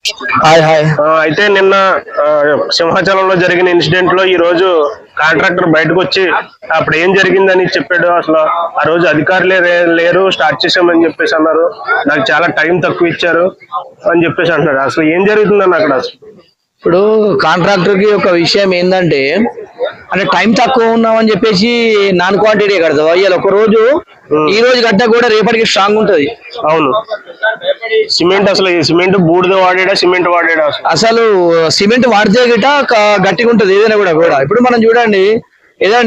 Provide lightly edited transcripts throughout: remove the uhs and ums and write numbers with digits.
Hi hi. అయితే నిన్న సింహాచలంలో జరిగిన ఇన్సిడెంట్ లో ఈ రోజు కాంట్రాక్టర్ బయటకు వచ్చి అప్పుడు ఏం జరిగిందని చెప్పాడు. అసలు ఆ రోజు అధికారులే లేరు, స్టార్ట్ చేసామని చెప్పేసి అన్నారు. నాకు చాలా టైం తక్కువ ఇచ్చారు అని చెప్పేసి అంటున్నాడు. అసలు ఏం జరుగుతుందని అక్కడ ఇప్పుడు కాంట్రాక్టర్ కి ఒక విషయం ఏంటంటే, అంటే టైం తక్కువ ఉన్నామని చెప్పేసి నాన్ క్వాంటిటీ కడతావు. అయ్యాలి ఒక రోజు ఈ రోజు గడ్డ కూడా రేపటికి స్ట్రాంగ్ ఉంటది. అవును. సిమెంట్ అసలు ఈ సిమెంట్ బూడిద వాడాడా సిమెంట్ వాడాడా? అసలు సిమెంట్ వాడితే గిట గట్టిగా ఉంటది ఏదైనా కూడా. ఇప్పుడు మనం చూడండి, ఏదైనా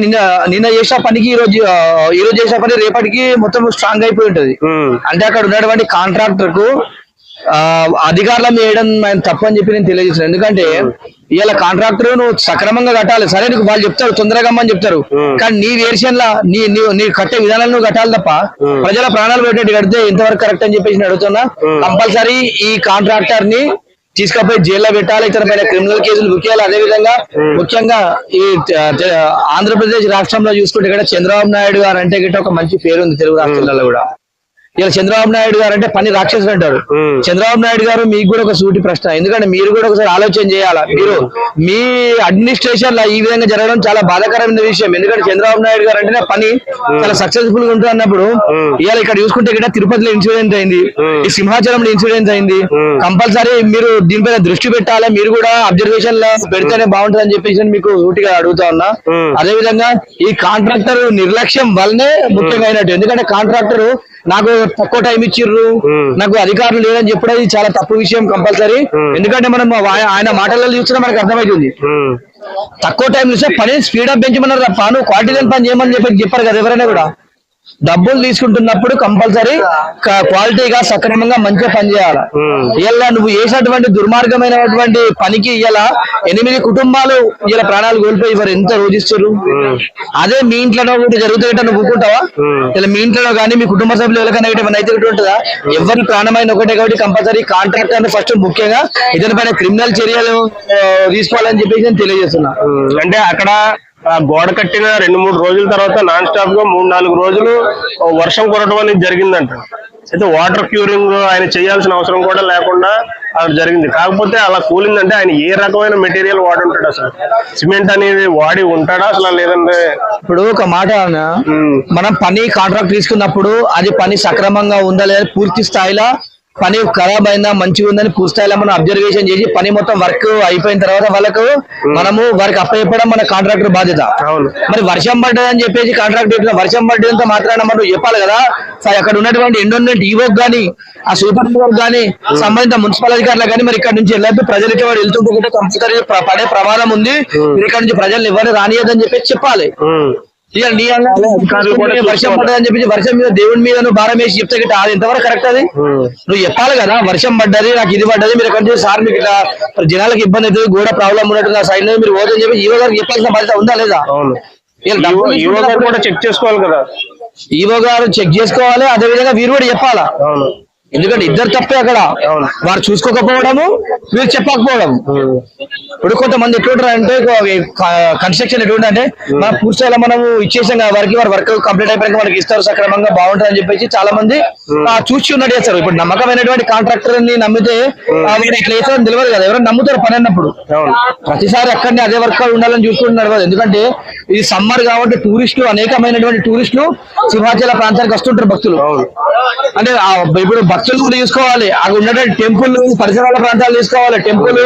నిన్న చేసిన పనికి ఈ రోజు చేసిన పని రేపటికి మొత్తం స్ట్రాంగ్ అయిపోయి ఉంటది. అంటే అక్కడ ఉన్నటువంటి కాంట్రాక్టర్ కు అధికారుల వేయడం ఆయన తప్పని చెప్పి నేను తెలియజేస్తున్నాను. ఎందుకంటే ఇవాళ కాంట్రాక్టర్ నువ్వు సక్రమంగా కట్టాలి, సరే నీకు వాళ్ళు చెప్తారు తొందరగా అని చెప్తారు, కానీ నీ వేరియేషన్ లా నీ కట్టే విధానాలు నువ్వు కట్టాలి తప్ప ప్రజల ప్రాణాలు పెట్టేట్టు కడితే ఎంతవరకు కరెక్ట్ అని చెప్పేసి నేను అడుగుతున్నా. కంపల్సరీ ఈ కాంట్రాక్టర్ ని తీసుకపోయి జైల్లో పెట్టాలి, ఇతర పైన క్రిమినల్ కేసులు బుక్ చేయాలి. అదే విధంగా ముఖ్యంగా ఈ ఆంధ్రప్రదేశ్ రాష్ట్రంలో చూసుకుంటే ఇక్కడ చంద్రబాబు నాయుడు గారు అంటే గిట్ట ఒక మంచి పేరు ఉంది తెలుగు రాష్ట్రాలలో కూడా. ఇలా చంద్రబాబు నాయుడు గారు అంటే పని రాక్షసులు అంటారు. చంద్రబాబు నాయుడు గారు మీకు కూడా ఒక సూటి ప్రశ్న, ఎందుకంటే మీరు కూడా ఒకసారి ఆలోచన చేయాలా. మీరు మీ అడ్మినిస్ట్రేషన్ లో ఈ విధంగా జరగడం చాలా బాధాకరమైన విషయం. ఎందుకంటే చంద్రబాబు నాయుడు గారు అంటే పని చాలా సక్సెస్ఫుల్ గా ఉంటుంది అన్నప్పుడు ఇవాళ ఇక్కడ చూసుకుంటే ఇక్కడ తిరుపతిలో ఇన్సిడెంట్ అయింది, ఈ సింహాచలంలో ఇన్సిడెంట్ అయింది. కంపల్సరీ మీరు దీనిపైన దృష్టి పెట్టాలి, మీరు కూడా అబ్జర్వేషన్ లో పెడితేనే బాగుంటుంది అని చెప్పేసి మీకు సూటిగా అడుగుతా ఉన్నా. అదే విధంగా ఈ కాంట్రాక్టర్ నిర్లక్ష్యం వల్లనే ముఖ్యంగా అయినట్టు. ఎందుకంటే కాంట్రాక్టర్ నాకు తక్కువ టైం ఇచ్చిర్రు, నాకు అధికారులు లేదని చెప్పడం చాలా తప్పు విషయం కంపల్సరీ. ఎందుకంటే మనం ఆయన మాటలలో చూస్తున్నా మనకు అర్థమవుతుంది. తక్కువ టైం ఇస్తే పని స్పీడప్ పెంచమన్నారు తప్ప నువ్వు క్వాలిటీ లేని పని చేయమని చెప్పారు కదా ఎవరైనా కూడా. డబ్బులు తీసుకుంటున్నప్పుడు కంపల్సరీ క్వాలిటీగా సక్రమంగా మంచిగా పని చేయాలి. ఇలా నువ్వు చేసినటువంటి దుర్మార్గమైనటువంటి పనికి ఇలా 8 కుటుంబాలు ఇలా ప్రాణాలు కోల్పోయి వారు ఎంత రోజిస్తారు. అదే మీ ఇంట్లో ఒకటి జరుగుతుంటే నువ్వు ఊరుకుంటావా? ఇలా మీ ఇంట్లో కానీ మీ కుటుంబ సభ్యులు ఎవరికైనా ఏమైనా అయితే ఉంటుందా? ఎవరి ప్రాణమైన ఒకటే కాబట్టి కంపల్సరీ కాంట్రాక్టర్ ఫస్ట్ ముఖ్యంగా ఇతని పైన క్రిమినల్ చర్యలు తీసుకోవాలని చెప్పేసి నేను తెలియజేస్తున్నా. అంటే అక్కడ గోడ కట్టిన 2-3 రోజుల తర్వాత నాన్ స్టాప్ గా 3-4 రోజులు వర్షం కురవడం అనేది జరిగిందంట. అయితే వాటర్ క్యూరింగ్ ఆయన చేయాల్సిన అవసరం కూడా లేకుండా అక్కడ జరిగింది. కాకపోతే అలా కూలిందంటే ఆయన ఏ రకమైన మెటీరియల్ వాడి ఉంటాడు? అసలు సిమెంట్ అనేది వాడి ఉంటాడా అసలు? లేదంటే ఇప్పుడు ఒక మాట, మనం పని కాంట్రాక్ట్ తీసుకున్నప్పుడు అది పని సక్రమంగా ఉందా లేదా, పూర్తి స్థాయిలో పని ఖరాబ్ అయినా మంచిగా ఉందని పూర్తిస్థాయిలో మనం అబ్జర్వేషన్ చేసి పని మొత్తం వర్క్ అయిపోయిన తర్వాత వాళ్ళకు మనము వారికి అప్పచెప్పడం మన కాంట్రాక్టర్ బాధ్యత. మరి వర్షం పడ్డదని చెప్పేసి కాంట్రాక్టర్ వర్షం పడ్డంత మాత్రాన మనం చెప్పాలి కదా. అక్కడ ఉన్నటువంటి ఎండోన్మెంట్ ఈవోకి కానీ ఆ సూపర్వైజర్ కానీ సంబంధిత మున్సిపల్ అధికారులు కానీ మరి ఇక్కడ నుంచి వెళ్ళి ప్రజలకి వాడు వెళ్తుంటే కంపల్సరీ పడే ప్రమాదం ఉంది, ఇక్కడ నుంచి ప్రజలు ఎవరు రానియదని చెప్పేసి చెప్పాలి. వర్షం పడ్డదని చెప్పి వర్షం మీద దేవుడి మీద నువ్వు భారం వేసి చెప్తే గిట్ట అది ఎంతవరకు కరెక్ట్? అది నువ్వు చెప్పాలి కదా, వర్షం పడ్డది నాకు ఇది పడ్డది మీరు ఎక్కడ సార్ మీకు ఇట్లా జనాలకు ఇబ్బంది అవుతుంది, గోడ ప్రాబ్లం ఉన్నట్టు నా సైడ్ మీరు పోదని చెప్పి ఈవో గారికి చెప్పాల్సిన బాధ్యత ఉందా లేదా? ఈవో గారు కూడా చెక్ చేసుకోవాలి కదా. ఈవో గారు చెక్ చేసుకోవాలి, అదే విధంగా వీరు కూడా చెప్పాలా. ఎందుకంటే ఇద్దరు తప్పే అక్కడ, వారు చూసుకోకపోవడము వీరు చెప్పకపోవడం. ఇప్పుడు కొంతమంది ఎట్లుంటారు అంటే కన్స్ట్రక్షన్ ఎటువంటి అంటే మన పూర్తిగా మనం ఇచ్చేసాం కదా వారికి, వారి వర్క్ కంప్లీట్ అయిపోయాక మనకి ఇస్తారు సక్రమంగా బాగుంటుంది అని చెప్పేసి చాలా మంది చూసి ఉన్నట్టు చేస్తారు. ఇప్పుడు నమ్మకమైనటువంటి కాంట్రాక్టర్ ని నమ్మితే ఇట్లా చేస్తారని తెలియదు కదా, ఎవరైనా నమ్ముతారు పని అన్నప్పుడు. ప్రతిసారి అక్కడనే అదే వర్క్ ఉండాలని చూసుకుంటున్నారు కదా. ఎందుకంటే ఇది సమ్మర్ కాబట్టి టూరిస్టులు అనేకమైనటువంటి టూరిస్టులు సింహాచల ప్రాంతానికి వస్తుంటారు భక్తులు. అంటే ఇప్పుడు భక్తులు కూడా చూసుకోవాలి, అక్కడ ఉన్నటువంటి టెంపుల్ పరిసరాల ప్రాంతాలు చూసుకోవాలి, టెంపుల్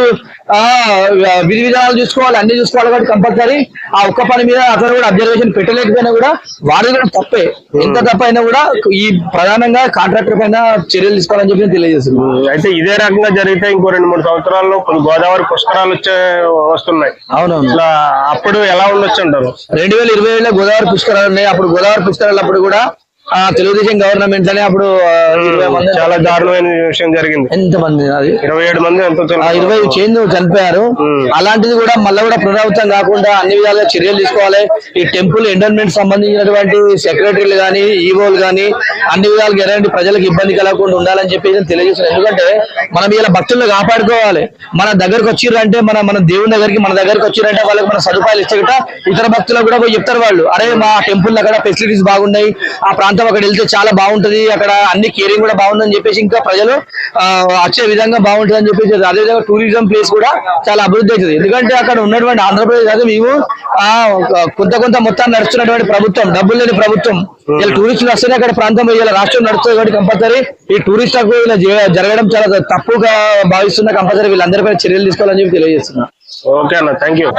విధి విధానాలు చూసుకోవాలి, అన్ని చూసుకోవాలి. కాబట్టి కంపల్సరీ ఆ ఒక్క పని మీద అతను కూడా అబ్జర్వేషన్ పెట్టలేకపోయినా కూడా వారి కూడా తప్పే. ఎంత తప్పైనా కూడా ఈ ప్రధానంగా కాంట్రాక్టర్ పైన చర్యలు తీసుకోవాలని చెప్పి తెలియజేస్తున్నాను. అయితే ఇదే రకంగా జరిగితే ఇంకో 2-3 సంవత్సరాల్లో కొన్ని గోదావరి పుష్కరాలు వస్తున్నాయి. అవునవును. ఇట్లా అప్పుడు ఎలా ఉండొచ్చు అంటారు? 2020లో గోదావరి పుష్కరాలు ఉన్నాయి. అప్పుడు గోదావరి పుష్కరాలు అప్పుడు కూడా తెలుగుదేశం గవర్నమెంట్ లోనే అప్పుడు 20 మంది చాలా దారుణమైన విషయం జరిగింది. ఎంతమంది? అది 27 మంది 20 చనిపోయారు. అలాంటిది కూడా మళ్ళీ కూడా పునరావృతం కాకుండా అన్ని విధాలుగా చర్యలు తీసుకోవాలి. ఈ టెంపుల్ ఎండోన్మెంట్ సంబంధించినటువంటి సెక్రటరీలు కానీ ఈవోలు కానీ అన్ని విధాలుగా ఎలాంటి ప్రజలకు ఇబ్బంది కలగకుండా ఉండాలని చెప్పేసి తెలియజేస్తున్నారు. ఎందుకంటే మనం ఇలా భక్తులను కాపాడుకోవాలి. మన దగ్గరకు వచ్చిర్రంటే మన దేవుని దగ్గరికి మన దగ్గరకు వచ్చిరంటే వాళ్ళకి మన సదుపాయాలు ఇచ్చగట ఇతర భక్తులకు కూడా పోయి చెప్తారు వాళ్ళు, అరే మా టెంపుల్ అక్కడ ఫెసిలిటీస్ బాగున్నాయి, ఆ ప్రాంతం ప్రాంతం అక్కడ వెళ్తే చాలా బాగుంటది, అక్కడ అన్ని కేరింగ్ కూడా బాగుందని చెప్పేసి ఇంకా ప్రజలు వచ్చే విధంగా బాగుంటది అని చెప్పేసి, అదేవిధంగా టూరిజం ప్లేస్ కూడా చాలా అభివృద్ధి అవుతుంది. ఎందుకంటే అక్కడ ఉన్నటువంటి ఆంధ్రప్రదేశ్ కాదు, మేము కొంత మొత్తాన్ని నడుస్తున్నటువంటి ప్రభుత్వం, డబ్బులు లేని ప్రభుత్వం. ఇలా టూరిస్టులు వస్తేనే అక్కడ ప్రాంతం ఇలా రాష్ట్రం నడుస్తుంది కాబట్టి కంపల్సరీ ఈ టూరిస్టులకు ఇలా జరగడం చాలా తప్పుగా భావిస్తున్నా. కంపల్సరీ వీళ్ళందరిపై చర్యలు తీసుకోవాలని చెప్పి తెలియజేస్తున్నా. ఓకే అన్న, థ్యాంక్ యూ.